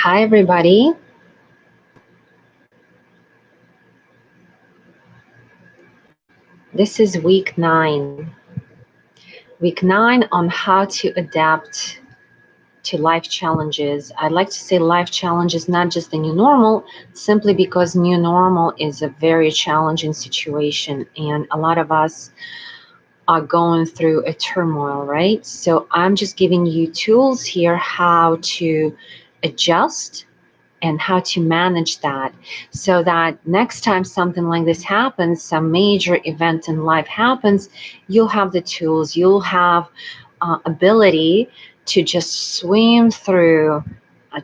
Hi, everybody. This is week 9. Week 9 on how to adapt to life challenges. I'd like to say life challenges, not just the new normal, simply because new normal is a very challenging situation, and a lot of us are going through a turmoil, right? So I'm just giving you tools here how to adjust and how to manage that so that next time something like this happens, some major event in life happens, you'll have the tools, you'll have ability to just swim through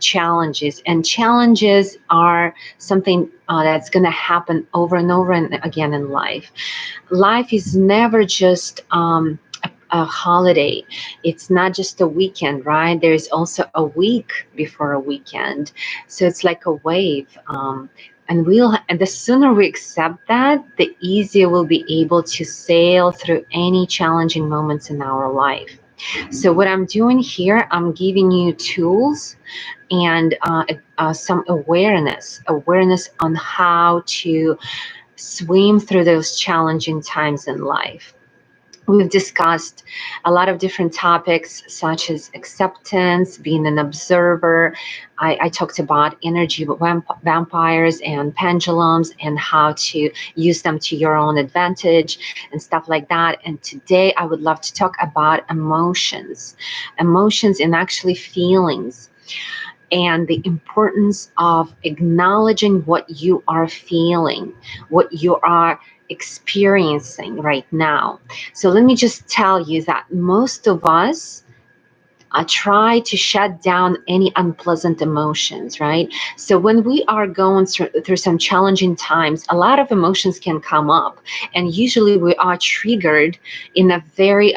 challenges. And challenges are something that's going to happen over and over and again in life. Life is never just a holiday. It's not just a weekend, right? There's also a week before a weekend. So it's like a wave. And the sooner we accept that, the easier we'll be able to sail through any challenging moments in our life. So what I'm doing here, I'm giving you tools and some awareness on how to swim through those challenging times in life. We've discussed a lot of different topics such as acceptance, being an observer. I talked about energy vampires and pendulums and how to use them to your own advantage and stuff like that. And today I would love to talk about emotions and actually feelings, and the importance of acknowledging what you are feeling, what you are experiencing right now. So let me just tell you that most of us try to shut down any unpleasant emotions, right? So when we are going through some challenging times, a lot of emotions can come up, and usually we are triggered in a very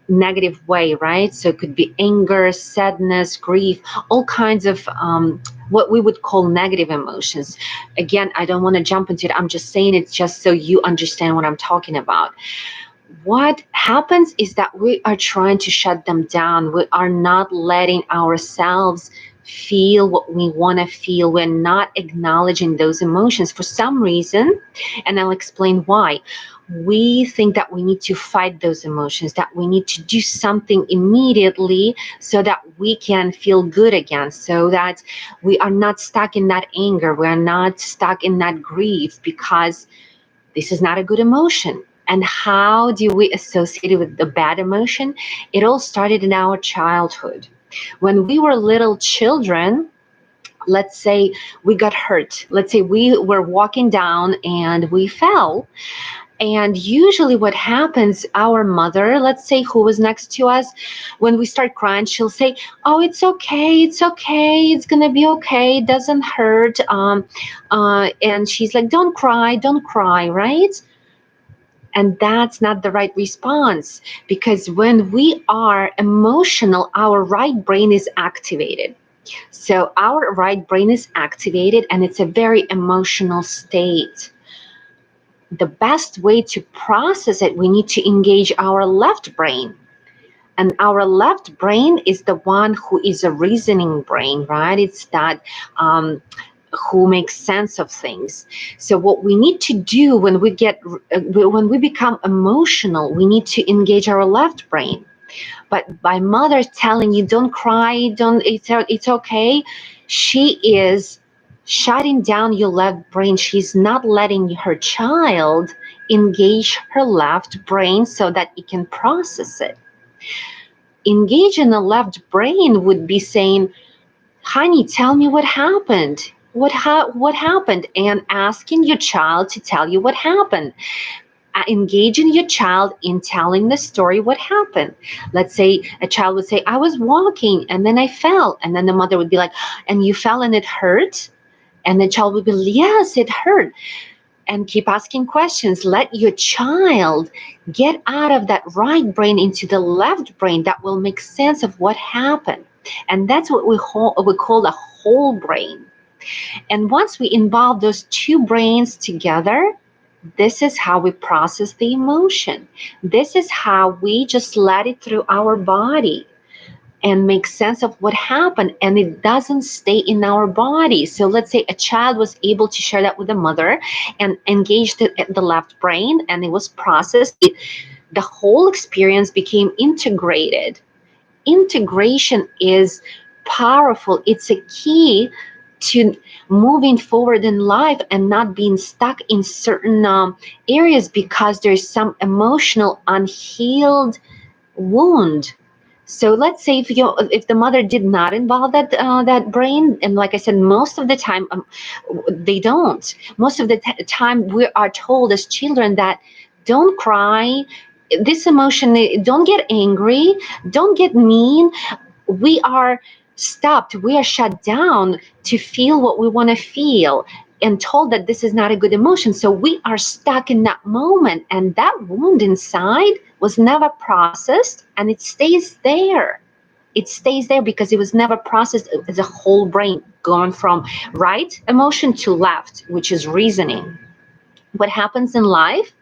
negative way, right? So it could be anger, sadness, grief, all kinds of what we would call negative emotions. Again, I don't want to jump into it. I'm just saying it just so you understand what I'm talking about. What happens is that we are trying to shut them down. We are not letting ourselves feel what we want to feel. We're not acknowledging those emotions for some reason, and I'll explain why. We think that we need to fight those emotions, that we need to do something immediately so that we can feel good again, so that we are not stuck in that anger, we're not stuck in that grief, because this is not a good emotion. And how do we associate it with the bad emotion? It all started in our childhood. When we were little children, let's say we got hurt. Let's say we were walking down and we fell. And usually what happens, our mother, let's say, who was next to us, when we start crying, she'll say, oh, it's okay, it's gonna be okay, it doesn't hurt. And she's like, don't cry, right? And that's not the right response, because when we are emotional, our right brain is activated. So our right brain is activated and it's a very emotional state. The best way to process it, we need to engage our left brain. And our left brain is the one who is a reasoning brain, right? It's that who makes sense of things. So what we need to do when we become emotional, we need to engage our left brain. But by mother telling you don't cry, don't it's okay, she is shutting down your left brain. She's not letting her child engage her left brain so that it can process it. Engage in the left brain would be saying, honey, tell me what happened. What happened? And asking your child to tell you what happened. Engaging your child in telling the story what happened. Let's say a child would say, I was walking and then I fell. And then the mother would be like, and you fell and it hurt? And the child would be, yes, it hurt. And keep asking questions. Let your child get out of that right brain into the left brain that will make sense of what happened. And that's what we call the whole brain. And once we involve those two brains together, this is how we process the emotion. This is how we just let it through our body. and make sense of what happened, and it doesn't stay in our body. So let's say a child was able to share that with the mother and engaged the left brain, and it was processed. The whole experience became integrated. Integration is powerful. It's a key to moving forward in life and not being stuck in certain areas because there's some emotional unhealed wound. So let's say if the mother did not involve that brain, and like I said, most of the time they don't. Most of the time we are told as children that don't cry, this emotion, don't get angry, don't get mean. We are stopped, we are shut down to feel what we want to feel, and told that this is not a good emotion. So we are stuck in that moment, and that wound inside was never processed, and it stays there. It stays there because it was never processed as a whole brain, gone from right emotion to left, which is reasoning. What happens in life,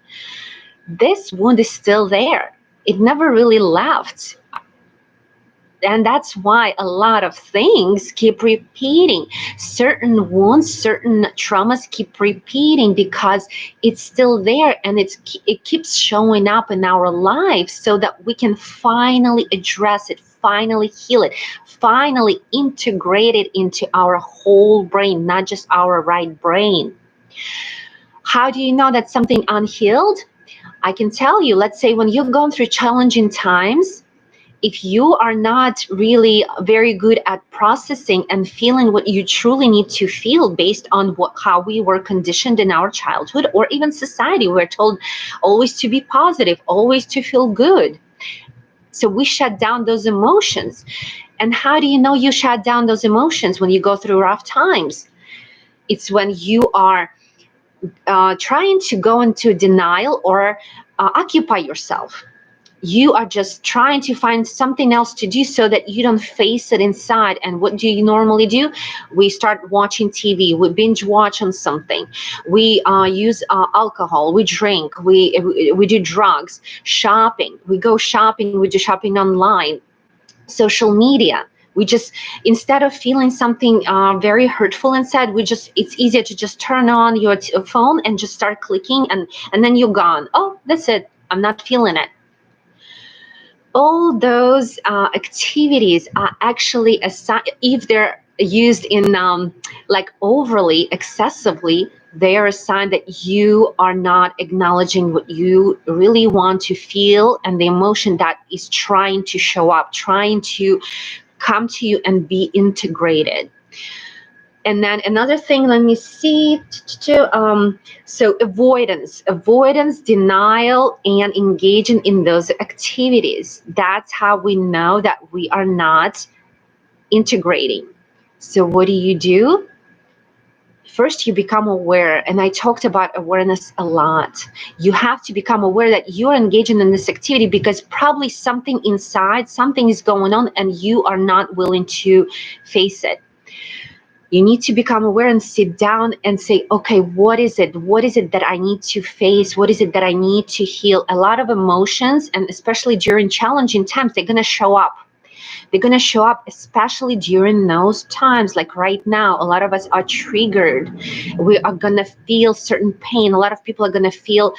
this wound is still there. It never really left. And that's why a lot of things keep repeating. Certain wounds, certain traumas keep repeating because it's still there, and it keeps showing up in our lives, so that we can finally address it, finally heal it, finally integrate it into our whole brain, not just our right brain. How do you know that something unhealed? I can tell you, let's say when you're going through challenging times, if you are not really very good at processing and feeling what you truly need to feel based on how we were conditioned in our childhood, or even society, we're told always to be positive, always to feel good. So we shut down those emotions. And how do you know you shut down those emotions when you go through rough times? It's when you are trying to go into denial or occupy yourself. You are just trying to find something else to do so that you don't face it inside. And what do you normally do? We start watching TV, we binge watch on something, we use alcohol, we drink, we do drugs, shopping, we go shopping, we do shopping online, social media. We just, instead of feeling something very hurtful inside, it's easier to just turn on your phone and just start clicking, and then you're gone. Oh, that's it, I'm not feeling it. All those activities are actually, if they're used in like overly, excessively, they are a sign that you are not acknowledging what you really want to feel, and the emotion that is trying to show up, trying to come to you and be integrated. And then another thing, let me see. So avoidance, denial, and engaging in those activities. That's how we know that we are not integrating. So what do? First, you become aware, and I talked about awareness a lot. You have to become aware that you're engaging in this activity because probably something inside, something is going on, and you are not willing to face it. You need to become aware and sit down and say, okay, what is it? What is it that I need to face? What is it that I need to heal? A lot of emotions, and especially during challenging times, they're going to show up. They're going to show up, especially during those times. Like right now, a lot of us are triggered. We are going to feel certain pain. A lot of people are going to feel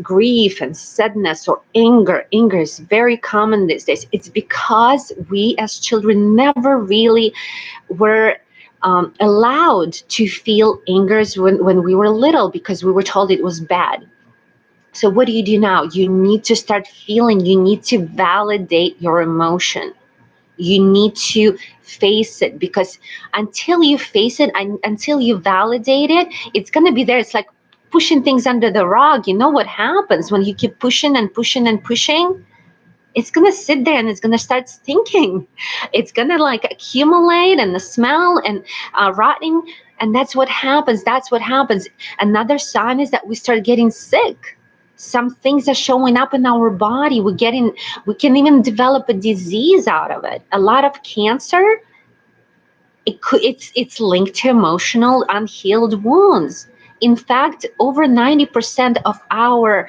grief and sadness or anger. Anger is very common these days. It's because we as children never really were allowed to feel angers when we were little, because we were told it was bad. So what do you do now? You need to start feeling. You need to validate your emotion. You need to face it, because until you face it, until you validate it, it's going to be there. It's like pushing things under the rug. You know what happens when you keep pushing and pushing and pushing? It's going to sit there and it's going to start stinking. It's going to like accumulate, and the smell and rotting. And that's what happens. That's what happens. Another sign is that we start getting sick. Some things are showing up in our body. We can even develop a disease out of it. A lot of cancer, it's linked to emotional unhealed wounds. In fact, over 90% of our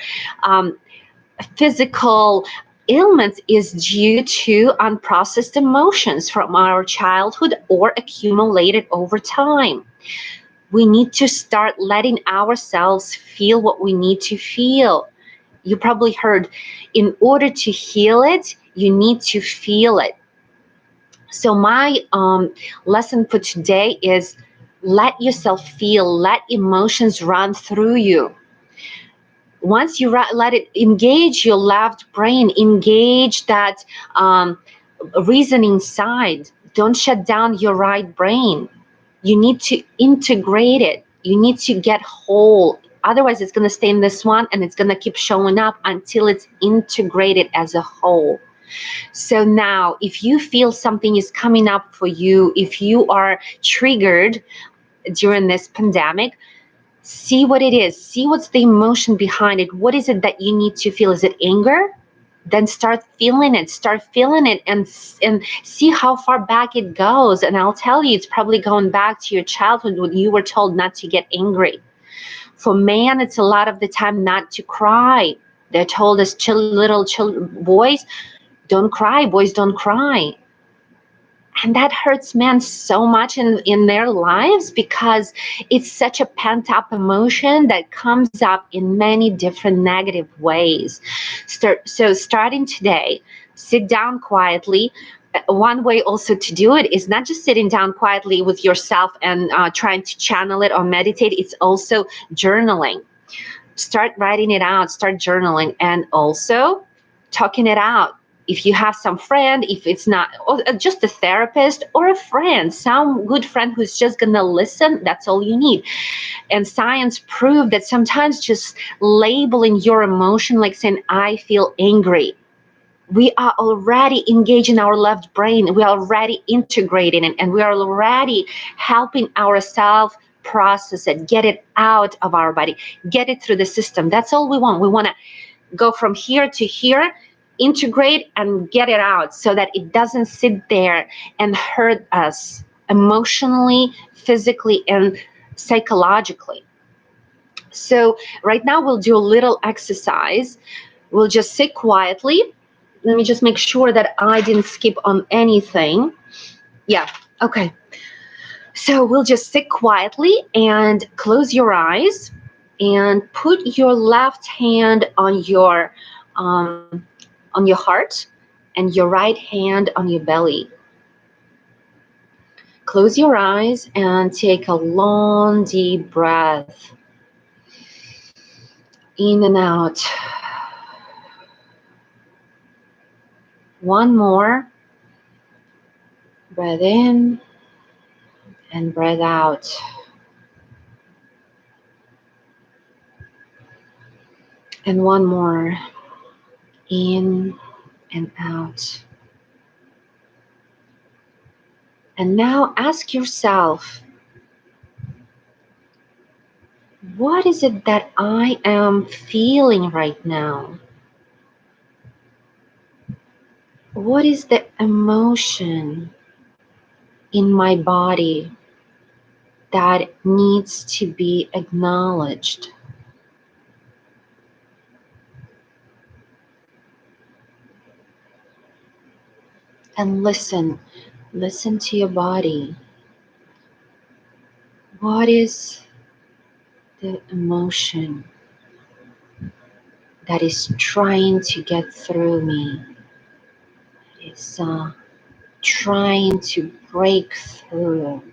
physical Ailment is due to unprocessed emotions from our childhood or accumulated over time. We need to start letting ourselves feel what we need to feel. You probably heard, in order to heal it, you need to feel it. So my lesson for today is let yourself feel, let emotions run through you. Once you let it engage your left brain, engage that reasoning side, don't shut down your right brain. You need to integrate it. You need to get whole. Otherwise, it's going to stay in this one and it's going to keep showing up until it's integrated as a whole. So now, if you feel something is coming up for you, if you are triggered during this pandemic, see what it is. See what's the emotion behind it. What is it that you need to feel? Is it anger? Then start feeling it. Start feeling it, and see how far back it goes. And I'll tell you, it's probably going back to your childhood when you were told not to get angry. For man, it's a lot of the time not to cry. They're told as little boys, don't cry, boys don't cry. And that hurts men so much in their lives because it's such a pent up emotion that comes up in many different negative ways. So starting today, sit down quietly. One way also to do it is not just sitting down quietly with yourself and trying to channel it or meditate, it's also journaling. Start writing it out, start journaling, and also talking it out. If you have some friend, if it's not just a therapist or a friend, some good friend who's just gonna listen, that's all you need. And science proved that sometimes just labeling your emotion, like saying I feel angry, we are already engaging our left brain, we are already integrating it, and we are already helping ourselves process it, get it out of our body, get it through the system. That's all we want. We want to go from here to here, integrate and get it out so that it doesn't sit there and hurt us emotionally, physically, and psychologically. So right now we'll do a little exercise. We'll just sit quietly. Let me just make sure that I didn't skip on anything. Yeah, okay. So we'll just sit quietly and close your eyes and put your left hand on your heart and your right hand on your belly. Close your eyes and take a long, deep breath in and out. One more. Breath in and breath out. And one more. In and out. And now ask yourself, what is it that I am feeling right now? What is the emotion in my body that needs to be acknowledged? And listen to your body. What is the emotion that is trying to get through me? It's trying to break through.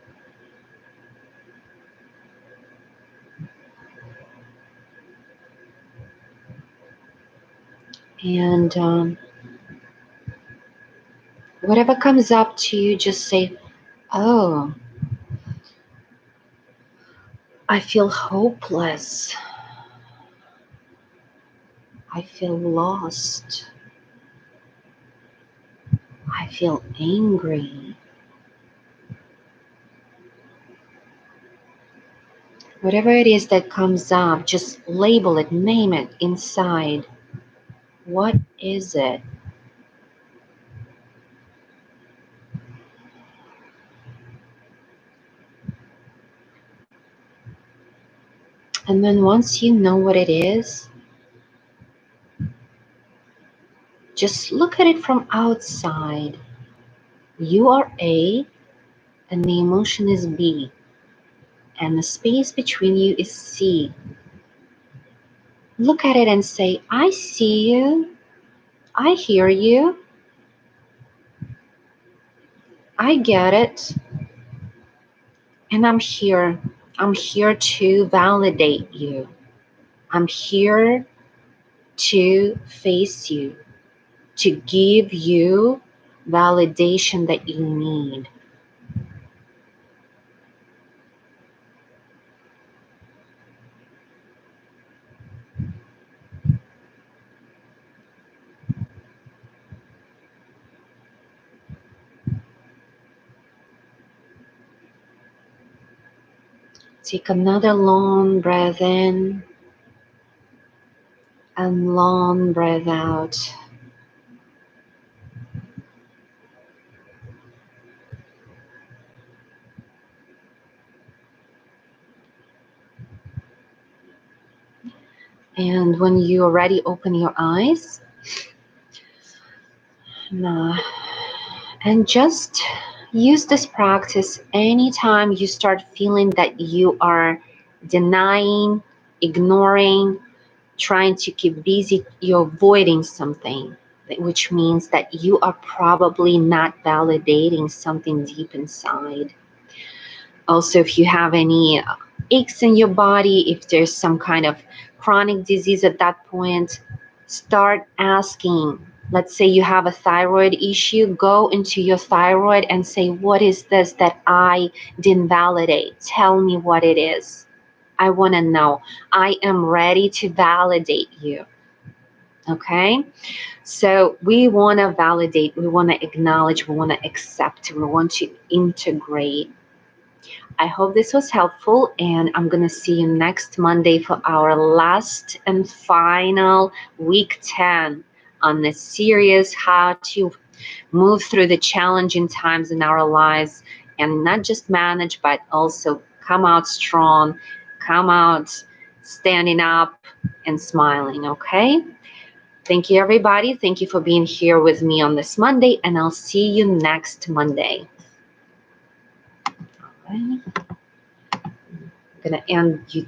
And whatever comes up to you, just say, oh, I feel hopeless. I feel lost. I feel angry. Whatever it is that comes up, just label it, name it inside. What is it? And then once you know what it is, Just look at it from outside. You are A and the emotion is B, and the space between you is C. Look at it and say, I see you, I hear you, I get it, and I'm here. I'm here to validate you. I'm here to face you, to give you validation that you need. Take another long breath in and long breath out. And when you already open your eyes, and just use this practice anytime you start feeling that you are denying, ignoring, trying to keep busy, you're avoiding something, which means that you are probably not validating something deep inside. Also, if you have any aches in your body, if there's some kind of chronic disease at that point, start asking. Let's say you have a thyroid issue, go into your thyroid and say, what is this that I didn't validate? Tell me what it is. I want to know. I am ready to validate you. Okay? So we want to validate, we want to acknowledge, we want to accept, we want to integrate. I hope this was helpful, and I'm going to see you next Monday for our last and final week 10 on the series how to move through the challenging times in our lives and not just manage, but also come out strong, come out standing up and smiling, okay? Thank you, everybody. Thank you for being here with me on this Monday, and I'll see you next Monday. Okay. I'm going to end you.